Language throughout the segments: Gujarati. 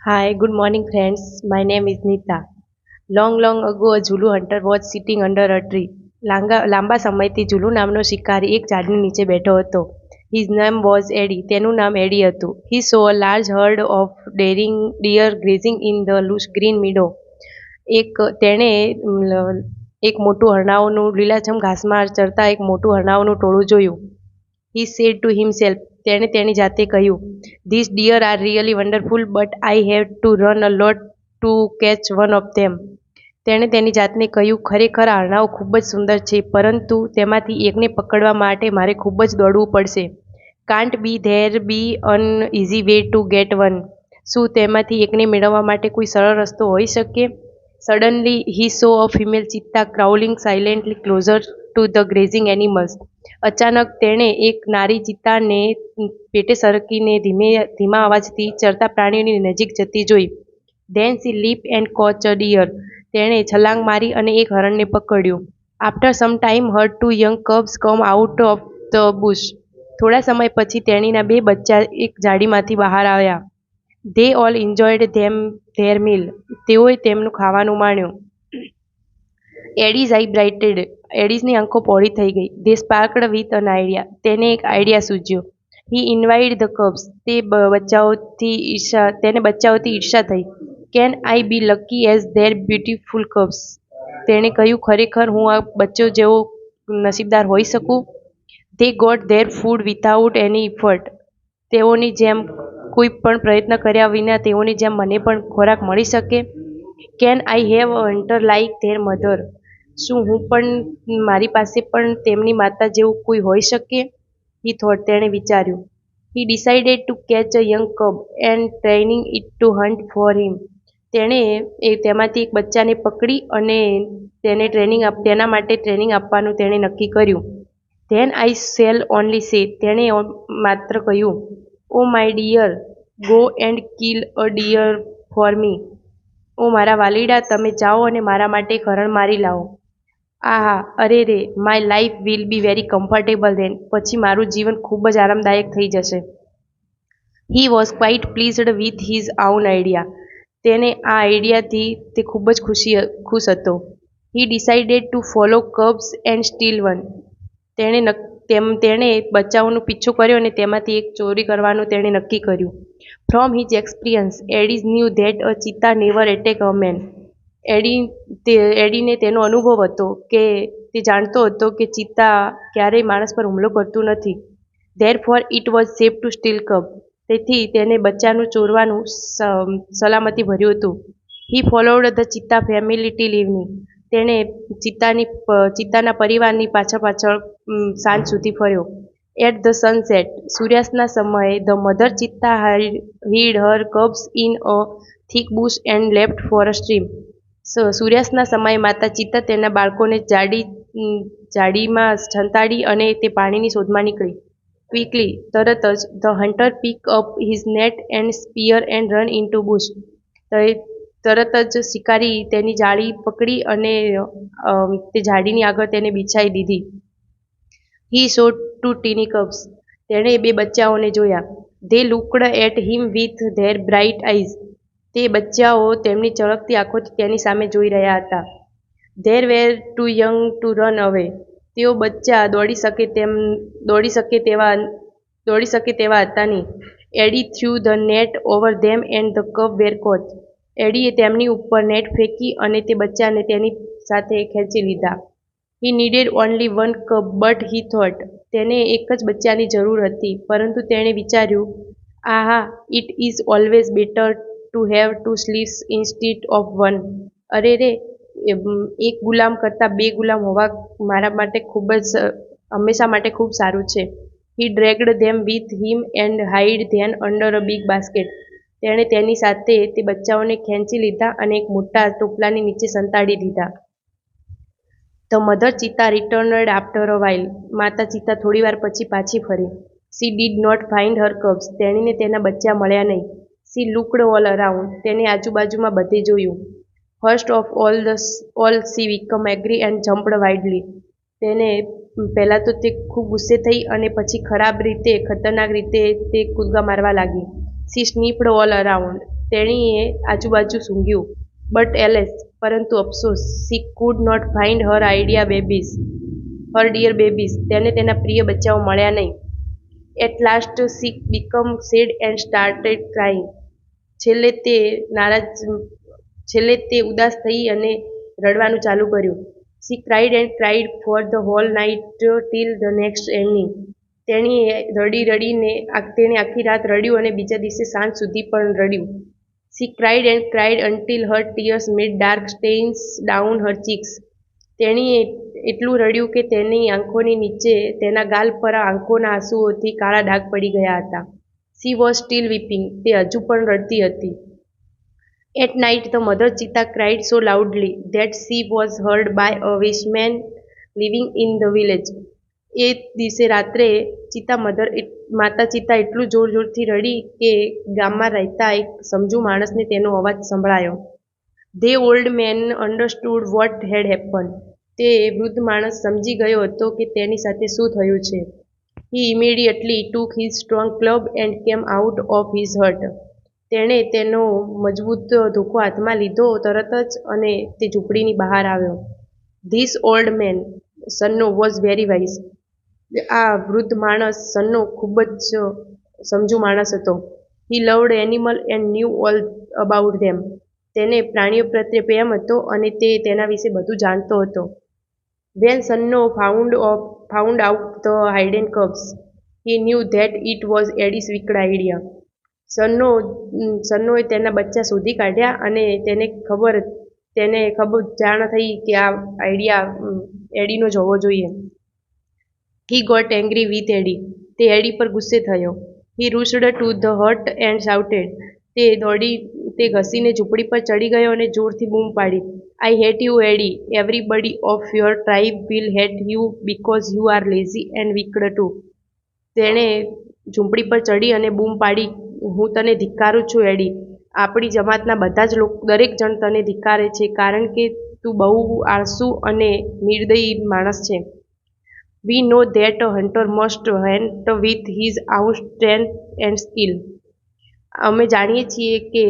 Hi, good morning, friends. My name is Nita. Long ago, a Zulu hunter was sitting under a tree. લાંબા સમયથી ઝુલુ નામનો શિકારી એક ઝાડની નીચે બેઠો હતો. His name was Eddie. તેનું નામ એડી હતું. He saw a large herd of daring deer grazing in the lush green meadow. તેણે એક મોટું હરણાઓનું લીલાછમ ઘાસમાં ચરતા એક મોટું હરણાઓનું ટોળું જોયું. He said to himself, તેણે તેની જાતે કહ્યું, These deer are really wonderful, but I have to run a lot to catch one of them. તેણે તેની જાતને કહ્યું, ખરેખર આ હરણાઓ ખૂબ જ સુંદર છે, પરંતુ તેમાંથી એકને પકડવા માટે મારે ખૂબ જ દોડવું પડશે. Can't be there be an easy way to get one? શું તેમાંથી એકને મેળવવા માટે કોઈ સરળ રસ્તો હોઈ શકે? Suddenly he saw a female cheetah crawling silently closer to the grazing animals. અચાનક તેણે એક નારી ચિત્તાને પેટે સરકીને ધીમા અવાજથી ચરતા પ્રાણીઓની નજીક જતી જોઈ. Then she leaped and caught a deer. તેણે છલાંગ મારી અને એક હરણને પકડ્યું. After some time her two young cubs come out of the bush. થોડા સમય પછી તેણીના બે બચ્ચા એક ઝાડીમાંથી બહાર આવ્યા. They all enjoyed their meal. તેઓએ તેમનું ખાવાનું માણ્યું. Eddie's eye brightened. એડીઝની આંખો પહોળી થઈ ગઈ. They sparkled with an idea. તેને એક idea સૂઝ્યો. He envied the cubs. તેને બચ્ચાઓથી ઈર્ષા થઈ. Can I be lucky as their beautiful cubs? તેણે કહ્યું, ખરેખર હું આ બચ્ચો જેવો નસીબદાર હોઈ શકું? They got their food without any effort. તેઓની જેમ કોઈ પણ પ્રયત્ન કર્યા વિના તેઓની જેમ મને પણ ખોરાક મળી શકે? Can I have a hunter like their mother? શું હું પણ મારી પાસે પણ તેમની માતા જેવું કોઈ હોઈ શકે? He thought. તેણે વિચાર્યું. He decided to catch a young cub and training it to hunt for him. તેણે તેમાંથી એક બચ્ચાને પકડી અને તેના માટે ટ્રેનિંગ આપવાનું તેણે નક્કી કર્યું. Then I shall only say. તેણે માત્ર કહ્યું, Oh my dear, go and kill a deer for me. ઓ મારા વાલીડા, તમે જાઓ અને મારા માટે એક હરણ મારી લાવો. આહા, અરે રે, my life will be very comfortable then. પછી મારું જીવન ખૂબ જ આરામદાયક થઈ જશે. He was quite pleased with his own idea. તેને આ આઈડિયાથી તે ખૂબ જ ખુશ હતો. He decided to follow cubs and steal one. તેણે બચ્ચાઓનો પીછો કર્યો અને તેમાંથી એક ચોરી કરવાનું તેણે નક્કી કર્યું. From his experience, Eddie knew that a cheetah never attacked a man. એડીને તેનો અનુભવ હતો કે તે જાણતો હતો કે ચિત્તા ક્યારેય માણસ પર હુમલો કરતું નથી. Therefore, it was safe to steal cub. તેથી તેને બચ્ચાનું ચોરવાનું સલામતી ભર્યું હતું. He followed the cheetah family till evening. તેણે ચિત્તાના પરિવારની પાછળ સાંજ સુધી ફર્યો. At the sunset, સૂર્યાસ્તના સમયે, the mother cheetah hid her cubs in a thick bush and left for a stream. સૂર્યાસ્તના સમયે માતા ચિત્તા તેના બાળકોને ઝાડીમાં સંતાડી અને તે પાણીની શોધમાં નીકળી. Quickly, તરત જ, the hunter picked up his net and spear and ran into bush. તરત જ શિકારી તેની જાળી પકડી અને તે ઝાડીની આગળ તેને બિછાઈ દીધી. He saw two teeny cubs. તેણે બે બચ્ચાઓને જોયા. They looked at him with their bright eyes. તે બચ્ચાઓ તેમની ચળકતી આંખોથી તેની સામે જોઈ રહ્યા હતા. They were too young to run away. તેઓ બચ્ચા દોડી શકે તેવા હતા નહીં. Eddie threw the net over them and the cub were caught. ADA તેમની ઉપર નેટ ફેંકી અને તે બચ્ચાને તેની સાથે ખેંચી લીધા. He needed only one cub, but he thought. તેને એક જ બચ્ચાની જરૂર હતી, પરંતુ તેણે વિચાર્યું, આહા, it is always better to have two slaves instead of one. અરે રે, એક ગુલામ કરતાં બે ગુલામ હોવા મારા માટે હંમેશા માટે ખૂબ સારું છે. He dragged them with him and hid them under a big basket. તેણે તેની સાથે તે બચ્ચાઓને ખેંચી લીધા અને એક મોટા ટોપલાની નીચે સંતાડી દીધા. The mother cheetah returned after a while. માતા ચિત્તા થોડીવાર પછી પાછી ફરી. She did not find her cubs. તેણીને તેના બચ્ચા મળ્યા નહીં. She looked all around. તેને આજુબાજુમાં બધે જોયું. First of all she became angry and jumped wildly. તેને પહેલાં તો તે ખૂબ ગુસ્સે થઈ અને પછી ખતરનાક રીતે તે કૂદકા મારવા લાગી. She sniffed all around. તેણીએ આજુબાજુ સૂંઘ્યું. બટ એલેસ, પરંતુ અફસોસ, she could not find her dear babies. તેને તેના પ્રિય બચ્ચાઓ મળ્યા નહીં. At last she become sad and started crying. છેલ્લે તે ઉદાસ થઈ અને રડવાનું ચાલુ કર્યું. She cried and cried for the whole night till the next evening. તેણે આખી રાત રડ્યું અને બીજા દિવસે સાંજ સુધી પણ રડ્યું. She cried and cried until her tears made dark stains down her cheeks. તેણીએ એટલું રડ્યું કે તેની આંખોની નીચે તેના ગાલ પર આંખોના આંસુઓથી કાળા ડાઘ પડી ગયા હતા. She was still weeping. તે હજુ પણ રડતી હતી. At night the mother cheetah cried so loudly that she was heard by a wise man living in the village. એ દિવસે રાત્રે માતા ચિત્તા એટલું જોરથી રડી કે ગામમાં રહેતા એક સમજુ માણસને તેનો અવાજ સંભળાયો. The old man understood what had happen. તે વૃદ્ધ માણસ સમજી ગયો હતો કે તેની સાથે શું થયું છે. He immediately took his strong club and came out of his hut. તેણે તેનો મજબૂત ધોકો હાથમાં લીધો તરત જ અને તે ઝૂંપડીની બહાર આવ્યો. This old man Sanno was very wise. આ વૃદ્ધ માણસ સન્નો ખૂબ જ સમજુ માણસ હતો. He loved animal and knew all about them. તેને પ્રાણીઓ પ્રત્યે પ્રેમ હતો અને તે તેના વિશે બધું જાણતો હતો. When Sanno found out the hidden cubs he knew that it was Eddie's wicked idea. સન્નોએ તેના બચ્ચા શોધી કાઢ્યા અને તેને જાણ થઈ કે આ આઈડિયા એડીનો જ હોવો જોઈએ. He got angry with Eddie. તે એડી પર ગુસ્સે થયો. He rushed to the hut and shouted. તે ઘસીને ઝૂંપડી પર ચડી ગયો અને જોરથી બૂમ પાડી. I hate you Eddie. Everybody of your tribe will hate you because you are lazy and wicked too. તેણે ઝૂંપડી પર ચડી અને બૂમ પાડી, હું તને ધિક્કારું છું એડી. આપણી જમાતના બધા જ દરેક જણ તને ધિક્કારે છે કારણ કે તું બહુ આળસુ અને નિર્દયી માણસ છે. We know that a hunter must hunt with his own strength and skill. અમે જાણીએ છીએ કે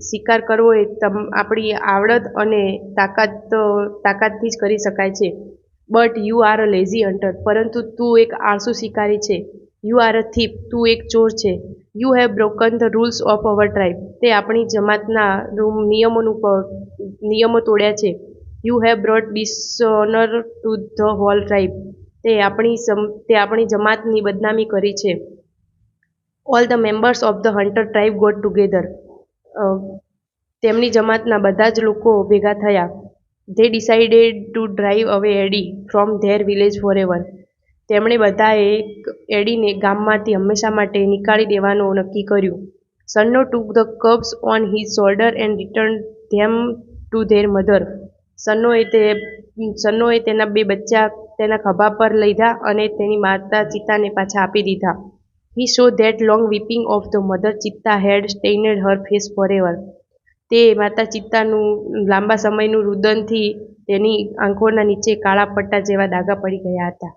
શિકાર કરવો એ આપણી આવડત અને તાકાતથી જ કરી શકાય છે. But you are a lazy hunter. પરંતુ તું એક આળસુ શિકારી છે. You are a thief. તું એક ચોર છે. You have broken the rules of our tribe. તે આપણી જમાતના નિયમો તોડ્યા છે. You have brought dishonour to the whole tribe. તે આપણી જમાતની બદનામી કરી છે. All the members of the hunter tribe got together. તેમની જમાતના બધા જ લોકો ભેગા થયા. They decided to drive away Eddie from their village forever. તેમણે બધાએ એડીને ગામમાંથી હંમેશા માટે નીકાળી દેવાનું નક્કી કર્યું. Sanno took the cubs on his shoulder and return them to their mother. સન્નોએ તેના બે બચ્ચા તેના ખભા પર લીધા અને તેની માતા ચિત્તાને પાછા આપી દીધા. He saw that long weeping of the mother cheetah had stained her face forever. તે માતા ચિત્તાનું લાંબા સમયનું રુદનથી તેની આંખોના નીચે કાળા પટ્ટા જેવા ડાઘા પડી ગયા હતા.